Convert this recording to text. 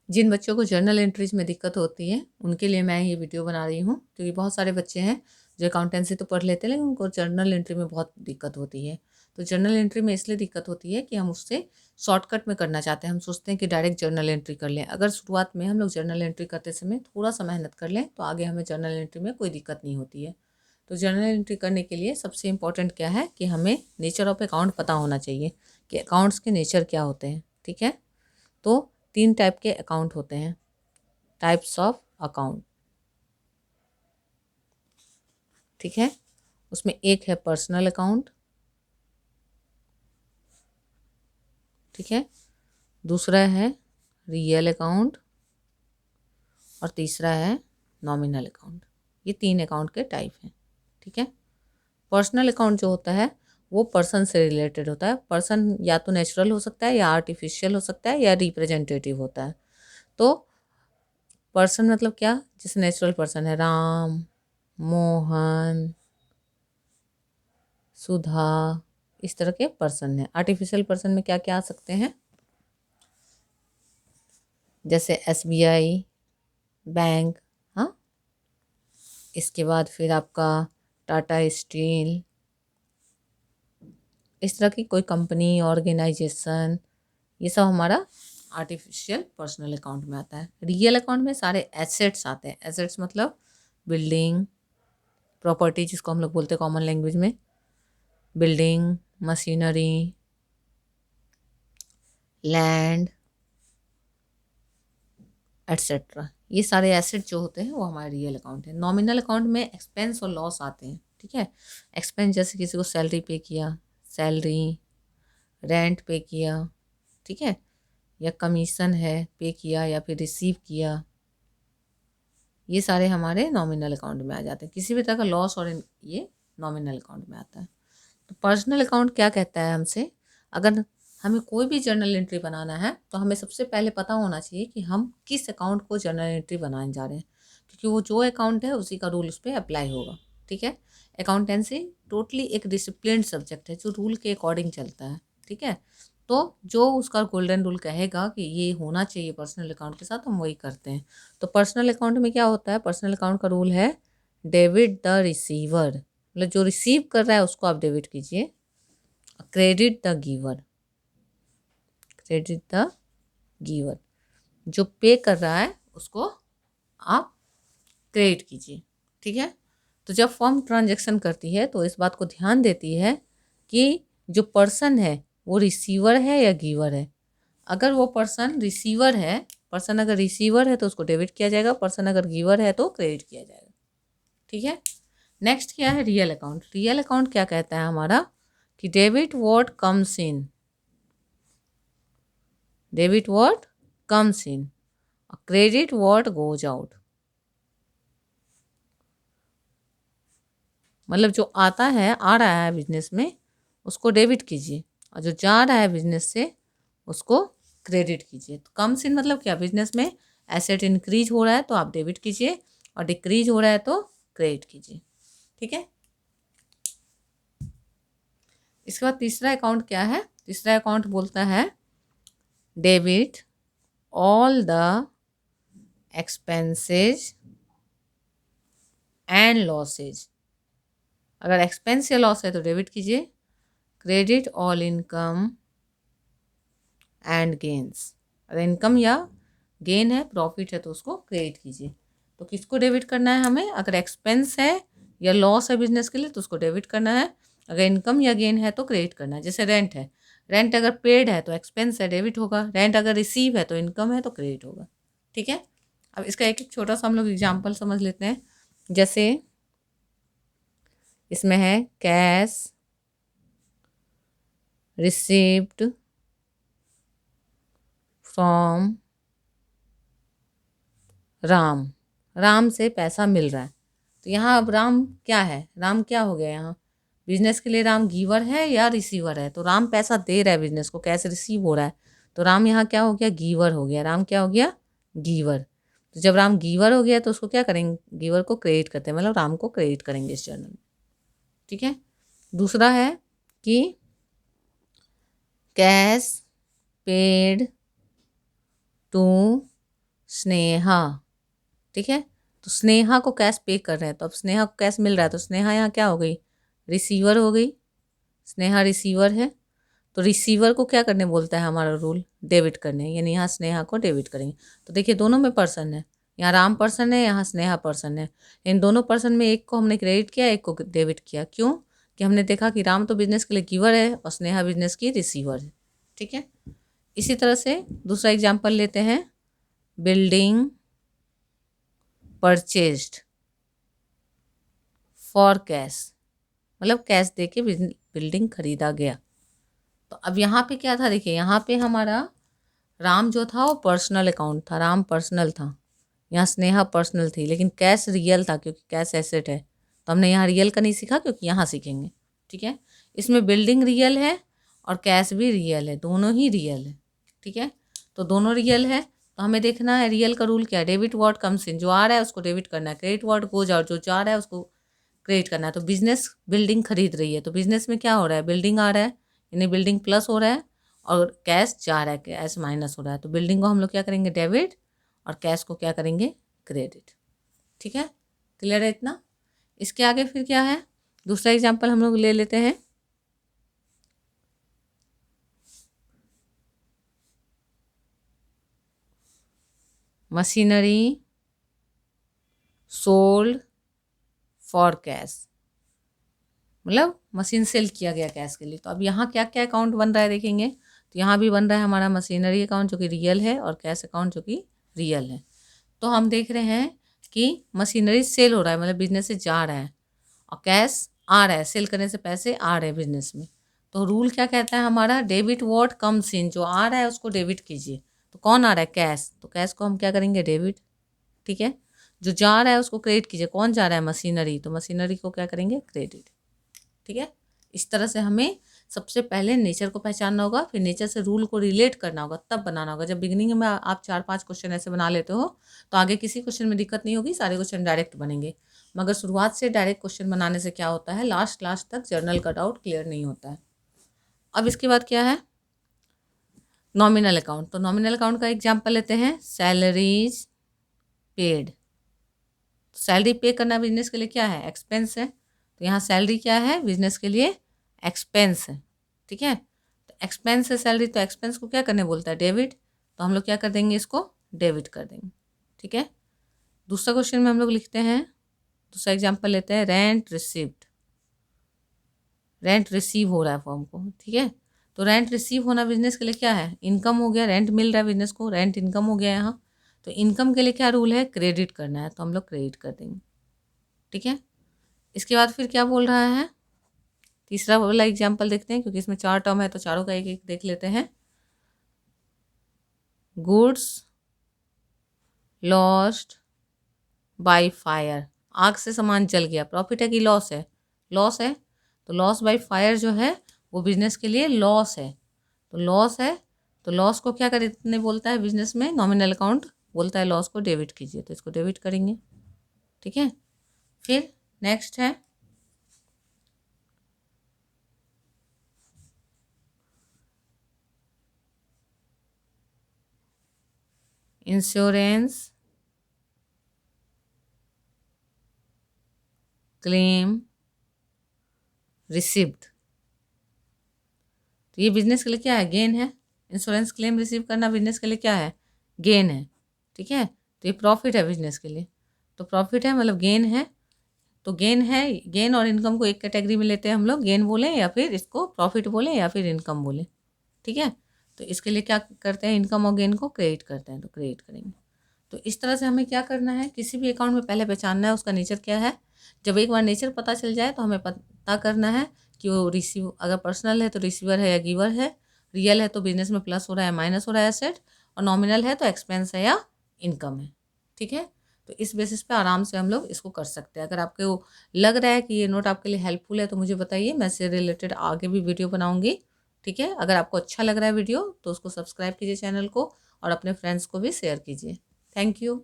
जिन बच्चों को journal entries में दिक्कत होती है उनके लिए मैं ये वीडियो बना रही हूँ, क्योंकि बहुत सारे बच्चे हैं जो अकाउंटेंसी तो पढ़ लेते हैं लेकिन उनको जर्नल एंट्री में बहुत दिक्कत होती है। तो जर्नल एंट्री में इसलिए दिक्कत होती है कि हम उससे शॉर्टकट में करना चाहते हैं। हम सोचते हैं कि डायरेक्ट जर्नल एंट्री कर लें। अगर शुरुआत में हम लोग जर्नल एंट्री करते समय थोड़ा सा मेहनत कर लें तो आगे हमें जर्नल एंट्री में कोई दिक्कत नहीं होती है। तो जर्नल एंट्री करने के लिए सबसे इम्पोर्टेंट क्या है कि हमें नेचर ऑफ अकाउंट पता होना चाहिए कि अकाउंट्स के नेचर क्या होते हैं। ठीक है, तो 3 टाइप के अकाउंट होते हैं, टाइप्स ऑफ अकाउंट। ठीक है, उसमें एक है पर्सनल अकाउंट, ठीक है, दूसरा है रियल अकाउंट और तीसरा है नॉमिनल अकाउंट। ये 3 अकाउंट के टाइप हैं। ठीक है, पर्सनल अकाउंट जो होता है वो पर्सन से रिलेटेड होता है। पर्सन या तो नेचुरल हो सकता है या आर्टिफिशियल हो सकता है या रिप्रेजेंटेटिव होता है। तो पर्सन मतलब क्या, जैसे नेचुरल पर्सन है राम, मोहन, सुधा, इस तरह के पर्सन है। आर्टिफिशियल पर्सन में क्या क्या आ सकते हैं, जैसे SBI बैंक, हाँ, इसके बाद फिर आपका टाटा स्टील, इस तरह की कोई कंपनी, ऑर्गेनाइजेशन, ये सब हमारा आर्टिफिशियल पर्सनल अकाउंट में आता है। रियल अकाउंट में सारे एसेट्स आते हैं। एसेट्स मतलब बिल्डिंग, प्रॉपर्टी, जिसको हम लोग बोलते हैं कॉमन लैंग्वेज में, बिल्डिंग, मशीनरी, लैंड, एट्सेट्रा, ये सारे एसेट जो होते हैं वो हमारे रियल अकाउंट है। नॉमिनल अकाउंट में एक्सपेंस और लॉस आते हैं। ठीक है, एक्सपेंस जैसे किसी को सैलरी पे किया, सैलरी, रेंट पे किया, ठीक है, या कमीशन है पे किया या फिर रिसीव किया, ये सारे हमारे नॉमिनल अकाउंट में आ जाते हैं। किसी भी तरह का लॉस और ये नॉमिनल अकाउंट में आता है। तो पर्सनल अकाउंट क्या कहता है हमसे, अगर हमें कोई भी जर्नल एंट्री बनाना है तो हमें सबसे पहले पता होना चाहिए कि हम किस अकाउंट को जर्नल एंट्री बनाने जा रहे हैं, क्योंकि वो जो अकाउंट है उसी का रूल उस पर अप्लाई होगा। ठीक है, अकाउंटेंसी टोटली एक डिसिप्लिन सब्जेक्ट है जो रूल के अकॉर्डिंग चलता है। ठीक है, तो जो उसका गोल्डन रूल कहेगा कि ये होना चाहिए पर्सनल अकाउंट के साथ, हम वही करते हैं। तो पर्सनल अकाउंट में क्या होता है, पर्सनल अकाउंट का रूल है डेबिट द रिसीवर, मतलब जो रिसीव कर रहा है उसको आप डेबिट कीजिए, credit the giver, credit the giver, जो पे कर रहा है उसको आप क्रेडिट कीजिए। ठीक है, तो जब फर्म ट्रांजैक्शन करती है तो इस बात को ध्यान देती है कि जो पर्सन है वो रिसीवर है या गिवर है। अगर वो पर्सन रिसीवर है, पर्सन अगर रिसीवर है तो उसको डेबिट किया जाएगा, पर्सन अगर गिवर है तो क्रेडिट किया जाएगा। ठीक है, नेक्स्ट क्या है रियल अकाउंट। रियल अकाउंट क्या कहता है हमारा कि debit what comes in, debit what comes in, credit what goes out. मतलब जो आता है, आ रहा है बिजनेस में, उसको डेबिट कीजिए, और जो जा रहा है बिजनेस से उसको क्रेडिट कीजिए। तो कम्स इन मतलब क्या, बिजनेस में एसेट इंक्रीज हो रहा है तो आप डेबिट कीजिए, और डिक्रीज हो रहा है तो क्रेडिट कीजिए। ठीक है, इसके बाद तीसरा अकाउंट क्या है, तीसरा अकाउंट बोलता है debit all the expenses and losses. अगर एक्सपेंस या लॉस है तो डेबिट कीजिए, credit all income and gains. अगर इनकम या गेन है, प्रॉफिट है, तो उसको क्रेडिट कीजिए। तो किसको डेबिट करना है हमें, अगर एक्सपेंस है या लॉस है बिजनेस के लिए तो उसको डेबिट करना है, अगर इनकम या गेन है तो क्रेडिट करना है। जैसे रेंट है, रेंट अगर पेड है तो एक्सपेंस है, डेबिट होगा, रेंट अगर रिसीव है तो इनकम है तो क्रेडिट होगा। ठीक है, अब इसका एक एक छोटा सा हम लोग एग्जाम्पल समझ लेते हैं। जैसे इसमें है cash received from Ram, Ram से पैसा मिल रहा है। तो यहाँ अब राम क्या है, राम क्या हो गया यहाँ, बिजनेस के लिए राम गिवर है या रिसीवर है। तो राम पैसा दे रहा है बिजनेस को, कैश रिसीव हो रहा है, तो राम यहाँ क्या हो गया, गिवर हो गया। राम क्या हो गया, गिवर। तो जब राम गिवर हो गया तो उसको क्या करेंगे, गिवर को क्रेडिट करते हैं, मतलब राम को क्रेडिट करेंगे इस जर्नल में। ठीक है, दूसरा है कि कैश पेड टू स्नेहा, ठीक है। तो स्नेहा को कैश पे कर रहे हैं, तो अब स्नेहा को कैश मिल रहा है, तो स्नेहा यहाँ क्या हो गई, रिसीवर हो गई। स्नेहा रिसीवर है, तो रिसीवर को क्या करने बोलता है हमारा रूल, डेबिट करने, यानी यहाँ स्नेहा को डेबिट करेंगे। तो देखिए दोनों में पर्सन है, यहाँ राम पर्सन है, यहाँ स्नेहा पर्सन है। इन दोनों पर्सन में एक को हमने क्रेडिट किया, एक को डेबिट किया। क्यों? कि हमने देखा कि राम तो बिजनेस के लिए गिवर है और स्नेहा बिजनेस की रिसीवर है, ठीक है। इसी तरह से दूसरा एग्जाम्पल लेते हैं, बिल्डिंग परचेज्ड फॉर कैश, मतलब कैश दे के बिल्डिंग खरीदा गया। तो अब यहाँ पे क्या था, देखिए यहाँ पे हमारा राम जो था वो पर्सनल अकाउंट था, राम पर्सनल था, यहाँ स्नेहा पर्सनल थी, लेकिन कैश रियल था क्योंकि कैश एसेट है। तो हमने यहाँ रियल का नहीं सीखा, क्योंकि यहाँ सीखेंगे, ठीक है। इसमें बिल्डिंग रियल है और कैश भी रियल है, दोनों ही रियल है, ठीक है। तो दोनों रियल है, तो हमें देखना है रियल का रूल क्या है, डेबिट व्हाट कम्स इन, जो आ रहा है उसको डेबिट करना है, क्रेडिट व्हाट गोज आउट, जो जा रहा है उसको क्रेडिट करना है। तो बिजनेस बिल्डिंग खरीद रही है, तो बिजनेस में क्या हो रहा है, बिल्डिंग आ रहा है, यानी बिल्डिंग प्लस हो रहा है, और कैश जा रहा है, कैश माइनस हो रहा है। तो बिल्डिंग को हम लोग क्या करेंगे, डेबिट, और कैश को क्या करेंगे, क्रेडिट, ठीक है। क्लियर है इतना? इसके आगे फिर क्या है, दूसरा एग्जाम्पल हम लोग ले लेते हैं, मशीनरी सोल्ड फॉर कैश, मतलब मशीन सेल किया गया कैश के लिए। तो अब यहाँ क्या क्या अकाउंट बन रहा है देखेंगे, तो यहाँ भी बन रहा है हमारा मशीनरी अकाउंट जो कि रियल है, और कैश अकाउंट जो कि रियल है। तो हम देख रहे हैं कि मशीनरी सेल हो रहा है, मतलब बिजनेस से जा रहा है, और कैश आ रहा है, सेल करने से पैसे आ रहे हैं बिजनेस में। तो रूल क्या कहता है हमारा, डेबिट व्हाट कम्स इन, जो आ रहा है उसको डेबिट कीजिए। तो कौन आ रहा है, कैश, तो कैश को हम क्या करेंगे, डेबिट, ठीक है। जो जा रहा है उसको क्रेडिट कीजिए, कौन जा रहा है, मशीनरी, तो मशीनरी को क्या करेंगे, क्रेडिट, ठीक है। इस तरह से हमें सबसे पहले नेचर को पहचानना होगा, फिर नेचर से रूल को रिलेट करना होगा, तब बनाना होगा। जब बिगिनिंग में आप 4-5 क्वेश्चन ऐसे बना लेते हो तो आगे किसी क्वेश्चन में दिक्कत नहीं होगी, सारे क्वेश्चन डायरेक्ट बनेंगे। मगर शुरुआत से डायरेक्ट क्वेश्चन बनाने से क्या होता है, लास्ट तक जर्नल का डाउट क्लियर नहीं होता है। अब इसके बाद क्या है, नॉमिनल अकाउंट। तो नॉमिनल अकाउंट का एग्जाम्पल लेते हैं, सैलरीज पेड। सैलरी पे करना बिजनेस के लिए क्या है, एक्सपेंस है। तो यहाँ सैलरी क्या है, बिजनेस के लिए एक्सपेंस है, ठीक है। तो एक्सपेंस है सैलरी, तो एक्सपेंस को क्या करने बोलता है, डेबिट। तो हम लोग क्या कर देंगे, इसको डेबिट कर देंगे, ठीक है। दूसरा क्वेश्चन में हम लोग लिखते हैं, दूसरा एग्जाम्पल लेते हैं, रेंट रिसीव्ड। रेंट रिसीव हो रहा है फॉर्म को, ठीक है। तो रेंट रिसीव होना बिजनेस के लिए क्या है, इनकम हो गया, रेंट मिल रहा है बिजनेस को, रेंट इनकम हो गया यहाँ। तो इनकम के लिए क्या रूल है, क्रेडिट करना है, तो हम लोग क्रेडिट कर देंगे, ठीक है। इसके बाद फिर क्या बोल रहा है, तीसरा वाला एग्जाम्पल देखते हैं, क्योंकि इसमें 4 टर्म है तो चारों का एक एक देख लेते हैं। गुड्स लॉस्ट बाय फायर, आग से सामान जल गया, प्रॉफिट है कि लॉस है, लॉस है। तो लॉस बाय फायर जो है वो बिजनेस के लिए लॉस है, तो लॉस है। तो लॉस को क्या करने बोलता है बिजनेस में, नॉमिनल अकाउंट बोलता है लॉस को डेबिट कीजिए, तो इसको डेबिट करेंगे, ठीक है। फिर नेक्स्ट है इंश्योरेंस क्लेम रिसिप्ट। तो ये बिजनेस के लिए क्या है, गेन है। इंश्योरेंस क्लेम रिसीव करना बिजनेस के लिए क्या है, गेन है, ठीक है। तो ये प्रॉफिट है बिजनेस के लिए, तो प्रॉफिट है मतलब गेन है। तो गेन है, गेन और इनकम को एक कैटेगरी में लेते हैं हम लोग, गेन बोलें या फिर इसको प्रॉफिट बोलें या फिर इनकम बोलें, ठीक है। तो इसके लिए क्या करते हैं, इनकम और गेन को क्रेडिट करते हैं, तो क्रेडिट करेंगे। तो इस तरह से हमें क्या करना है, किसी भी अकाउंट में पहले पहचानना है उसका नेचर क्या है। जब एक बार नेचर पता चल जाए तो हमें पता करना है कि वो रिसीव, अगर पर्सनल है तो रिसीवर है या गिवर है, रियल है तो बिजनेस में प्लस हो रहा है माइनस हो रहा है एसेट, और नॉमिनल है तो एक्सपेंस है या इनकम है, ठीक है। तो इस बेसिस पे आराम से हम लोग इसको कर सकते हैं। अगर आपको लग रहा है कि ये नोट आपके लिए हेल्पफुल है तो मुझे बताइए, मैं इससे रिलेटेड आगे भी वीडियो बनाऊंगी, ठीक है। अगर आपको अच्छा लग रहा है वीडियो तो उसको सब्सक्राइब कीजिए चैनल को, और अपने फ्रेंड्स को भी शेयर कीजिए। Thank you.